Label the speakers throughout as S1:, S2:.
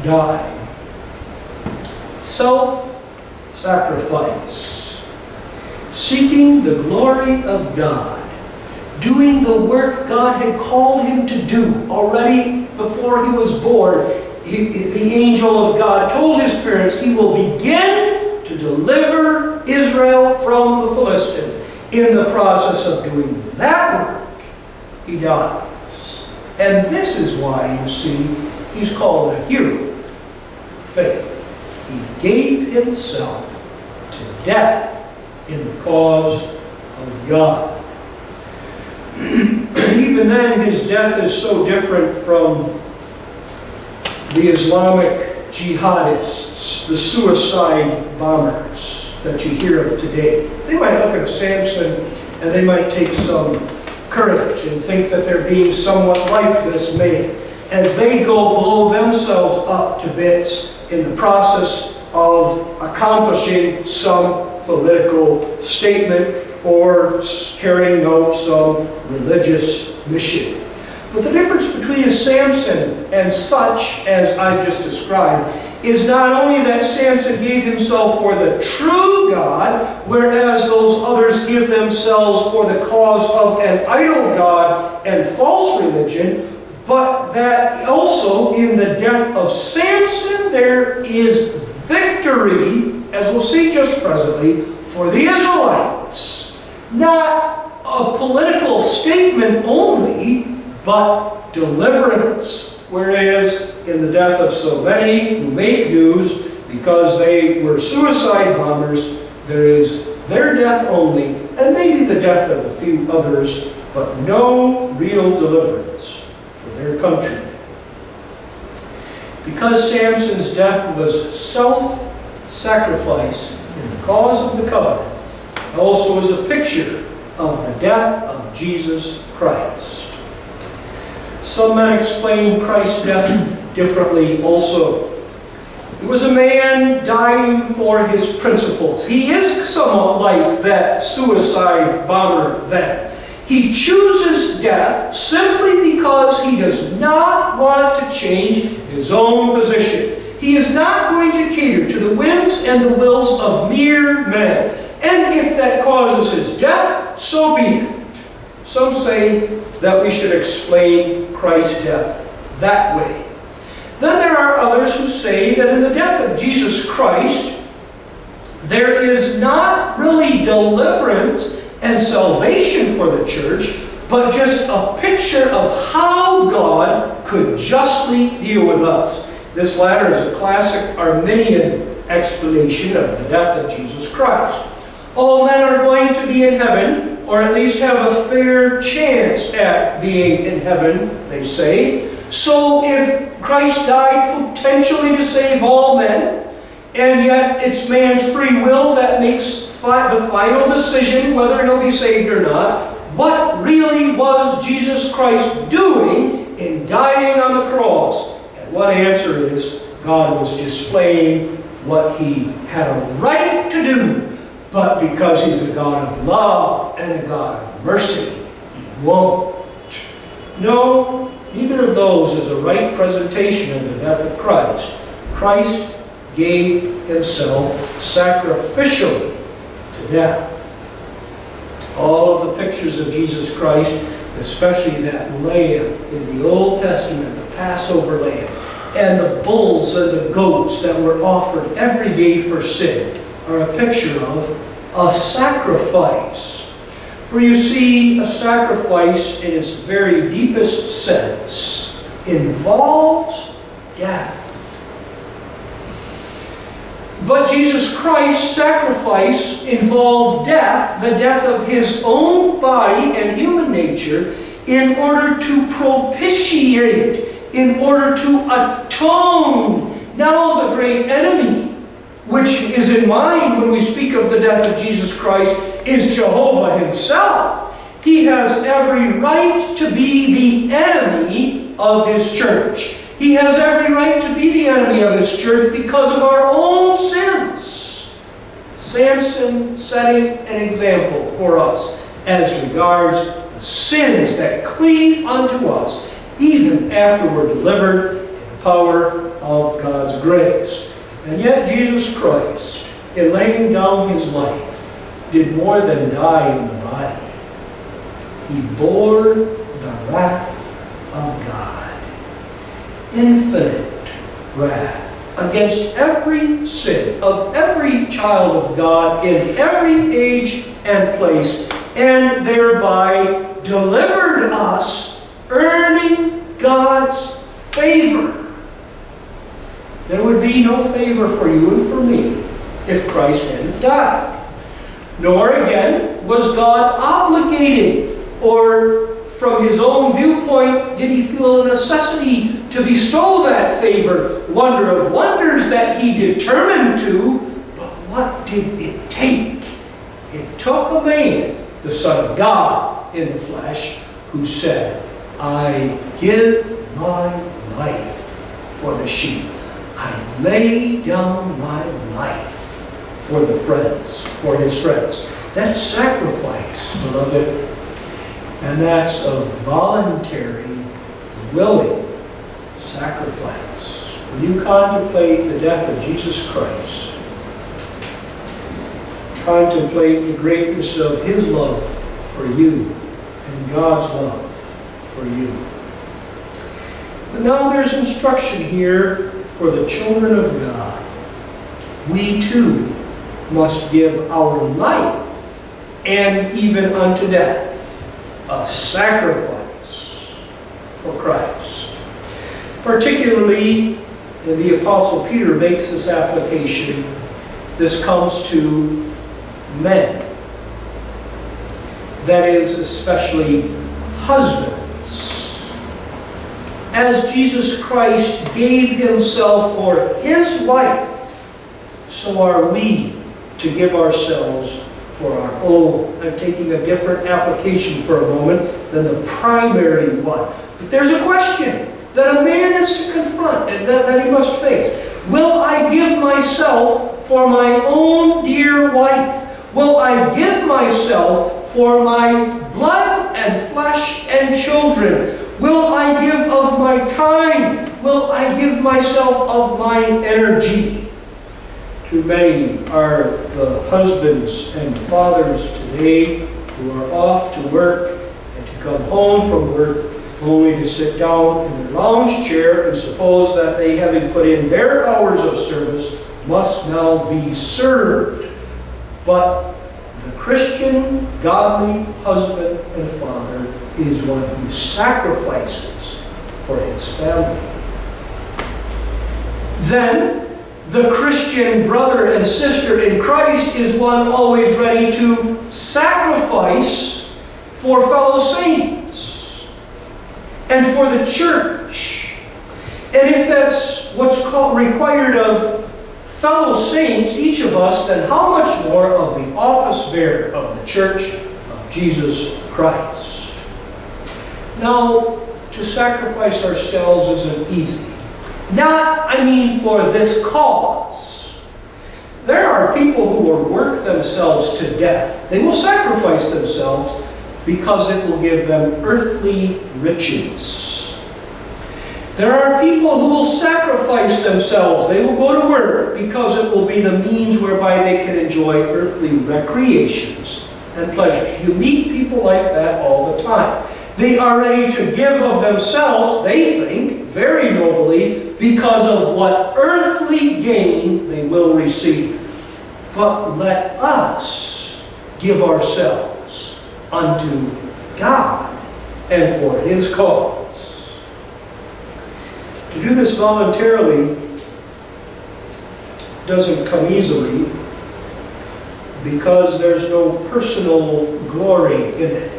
S1: die. Self-sacrifice. Seeking the glory of God. Doing the work God had called him to do already before he was born. The angel of God told his parents he will begin to deliver Israel from the Philistines. In the process of doing that work, he dies. And this is why, you see, he's called a hero of faith. He gave himself to death in the cause of God. Even then, his death is so different from the Islamic jihadists, the suicide bombers that you hear of today. They might look at Samson and they might take some courage and think that they're being somewhat like this man as they go blow themselves up to bits in the process of accomplishing some political statement or carrying out some religious mission. But the difference between a Samson and such as I just described is not only that Samson gave himself for the true God, whereas those others give themselves for the cause of an idol god and false religion, but that also in the death of Samson there is victory, as we'll see just presently, for the Israelites. Not a political statement only, but deliverance. Whereas in the death of so many who make news because they were suicide bombers, there is their death only, and maybe the death of a few others, but no real deliverance for their country. Because Samson's death was self-sacrifice in the cause of the covenant, it also is a picture of the death of Jesus Christ. Some men explain Christ's death differently also. He was a man dying for his principles. He is somewhat like that suicide bomber then. He chooses death simply because he does not want to change his own position. He is not going to cater to the whims and the wills of mere men. And if that causes his death, so be it. Some say that we should explain Christ's death that way. Then there are others who say that in the death of Jesus Christ, there is not really deliverance and salvation for the church, but just a picture of how God could justly deal with us. This latter is a classic Arminian explanation of the death of Jesus Christ. All men are going to be in heaven, or at least have a fair chance at being in heaven, they say. So if Christ died potentially to save all men, and yet it's man's free will that makes the final decision whether he'll be saved or not, what really was Jesus Christ doing in dying on the cross? And one answer is God was displaying what he had a right to do, but because he's a God of love and a God of mercy, he won't. No, neither of those is a right presentation of the death of Christ. Christ gave himself sacrificially to death. All of the pictures of Jesus Christ, especially that lamb in the Old Testament, the Passover lamb, and the bulls and the goats that were offered every day for sin, are a picture of a sacrifice. For you see, a sacrifice in its very deepest sense involves death. But Jesus Christ's sacrifice involved death, the death of his own body and human nature, in order to propitiate, in order to atone. Now the great enemy, which is in mind when we speak of the death of Jesus Christ, is Jehovah himself. He has every right to be the enemy of his church. He has every right to be the enemy of his church because of our own sins. Samson setting an example for us as regards the sins that cleave unto us even after we're delivered in the power of God's grace. And yet Jesus Christ, in laying down his life, did more than die in the body. He bore the wrath of God, infinite wrath, against every sin of every child of God in every age and place, and thereby delivered us, earning God's favor. There would be no favor for you and for me if Christ hadn't died. Nor again was God obligated, or from his own viewpoint did he feel a necessity to bestow that favor. Wonder of wonders that he determined to, but what did it take? It took a man, the Son of God in the flesh, who said, I give my life for the sheep. I lay down my life for the friends, for his friends. That's sacrifice, beloved. And that's a voluntary, willing sacrifice. When you contemplate the death of Jesus Christ, contemplate the greatness of his love for you and God's love for you. But now there's instruction here for the children of God. We too must give our life, and even unto death, a sacrifice for Christ. Particularly, the Apostle Peter makes this application. This comes to men. That is, especially husbands. As Jesus Christ gave himself for his wife, so are we to give ourselves for our own. I'm taking a different application for a moment than the primary one. But there's a question that a man is to confront and that he must face. Will I give myself for my own dear wife? Will I give myself for my blood and flesh and children? Will I give of my time? Will I give myself of my energy? Too many are the husbands and fathers today who are off to work and to come home from work only to sit down in their lounge chair and suppose that they, having put in their hours of service, must now be served. But the Christian, godly husband and father is one who sacrifices for his family. Then, the Christian brother and sister in Christ is one always ready to sacrifice for fellow saints and for the church. And if that's what's required of fellow saints, each of us, then how much more of the office bearer of the church of Jesus Christ? Now, to sacrifice ourselves isn't easy. Not, I mean, for this cause. There are people who will work themselves to death. They will sacrifice themselves because it will give them earthly riches. There are people who will sacrifice themselves. They will go to work because it will be the means whereby they can enjoy earthly recreations and pleasures. You meet people like that all the time. They are ready to give of themselves, they think, very nobly, because of what earthly gain they will receive. But let us give ourselves unto God and for his cause. To do this voluntarily doesn't come easily because there's no personal glory in it.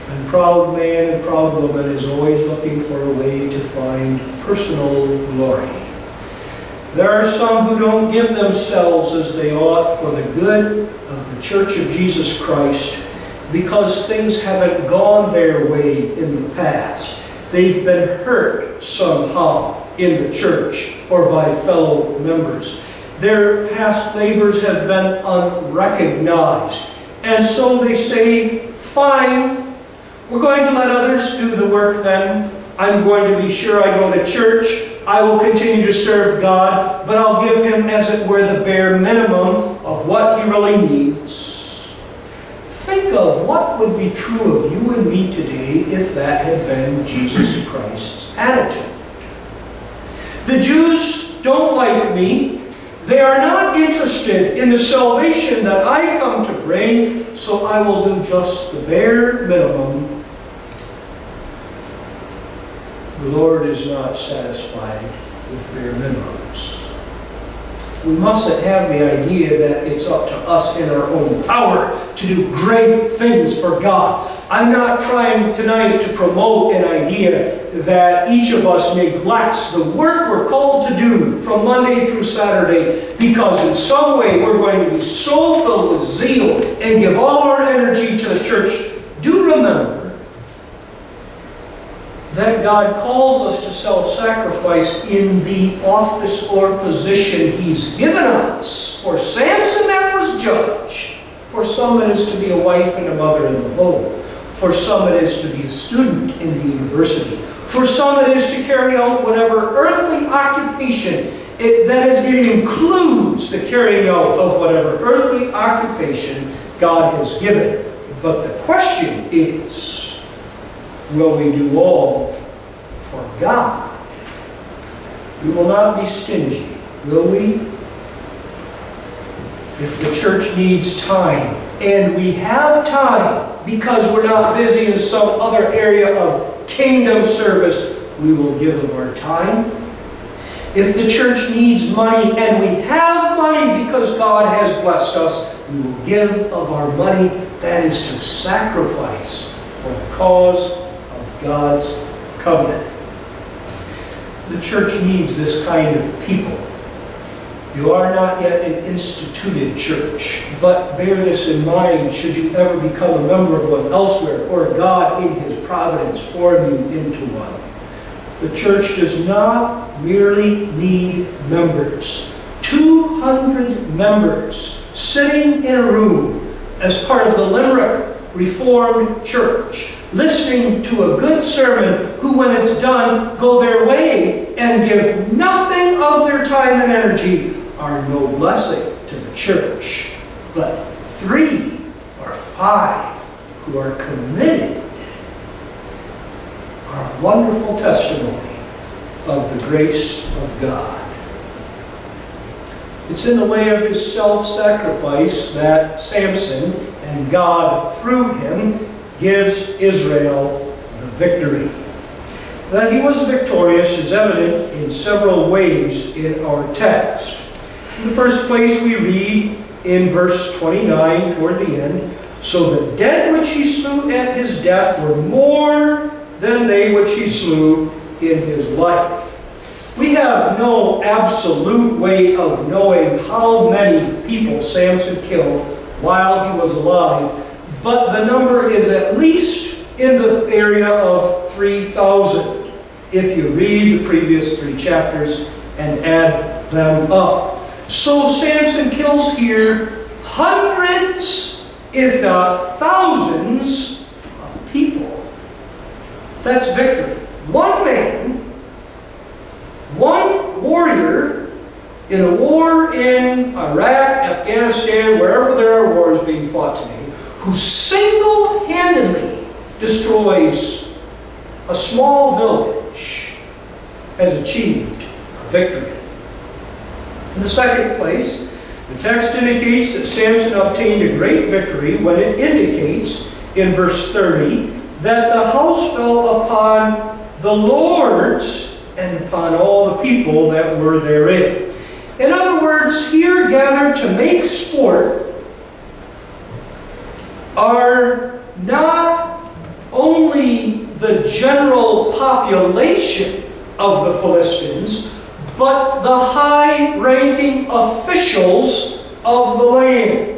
S1: And proud man and proud woman is always looking for a way to find personal glory. There are some who don't give themselves as they ought for the good of the Church of Jesus Christ because things haven't gone their way in the past. They've been hurt somehow in the church or by fellow members. Their past labors have been unrecognized. And so they say, fine, we're going to let others do the work then. I'm going to be sure I go to church. I will continue to serve God, but I'll give him, as it were, the bare minimum of what he really needs. Think of what would be true of you and me today if that had been Jesus Christ's attitude. The Jews don't like me. They are not interested in the salvation that I come to bring, so I will do just the bare minimum. The Lord is not satisfied with bare minimums. We mustn't have the idea that it's up to us in our own power to do great things for God. I'm not trying tonight to promote an idea that each of us neglects the work we're called to do from Monday through Saturday because in some way we're going to be so filled with zeal and give all our energy to the church. Do remember that God calls us to self-sacrifice in the office or position he's given us. For Samson, that was judge. For some, it is to be a wife and a mother in the home. For some, it is to be a student in the university. For some, it is to carry out whatever earthly occupation it includes the carrying out of whatever earthly occupation God has given. But the question is, will we do all for God? We will not be stingy, will we? If the church needs time, and we have time because we're not busy in some other area of kingdom service, we will give of our time. If the church needs money, and we have money because God has blessed us, we will give of our money. That is to sacrifice for the cause of God's covenant. The church needs this kind of people. You are not yet an instituted church, but bear this in mind should you ever become a member of one elsewhere, or God in his providence form you into one. The church does not merely need members. 200 members sitting in a room as part of the Limerick Reformed Church, listening to a good sermon, who when it's done go their way and give nothing of their time and energy, are no blessing to the church. But 3 or 5 who are committed are a wonderful testimony of the grace of God. It's in the way of his self-sacrifice that Samson, and God through him, gives Israel the victory. That he was victorious is evident in several ways in our text. In the first place, we read in verse 29 toward the end, "So the dead which he slew at his death were more than they which he slew in his life." We have no absolute way of knowing how many people Samson killed while he was alive, but the number is at least in the area of 3,000 if you read the previous 3 chapters and add them up. So Samson kills here hundreds, if not thousands, of people. That's victory. One man, one warrior in a war in Iraq, Afghanistan, wherever there are wars being fought today, who single-handedly destroys a small village, has achieved victory. In the second place, the text indicates that Samson obtained a great victory when it indicates in verse 30 that the house fell upon the lords and upon all the people that were therein. In other words, here gathered to make sport are not only the general population of the Philistines, but the high-ranking officials of the land.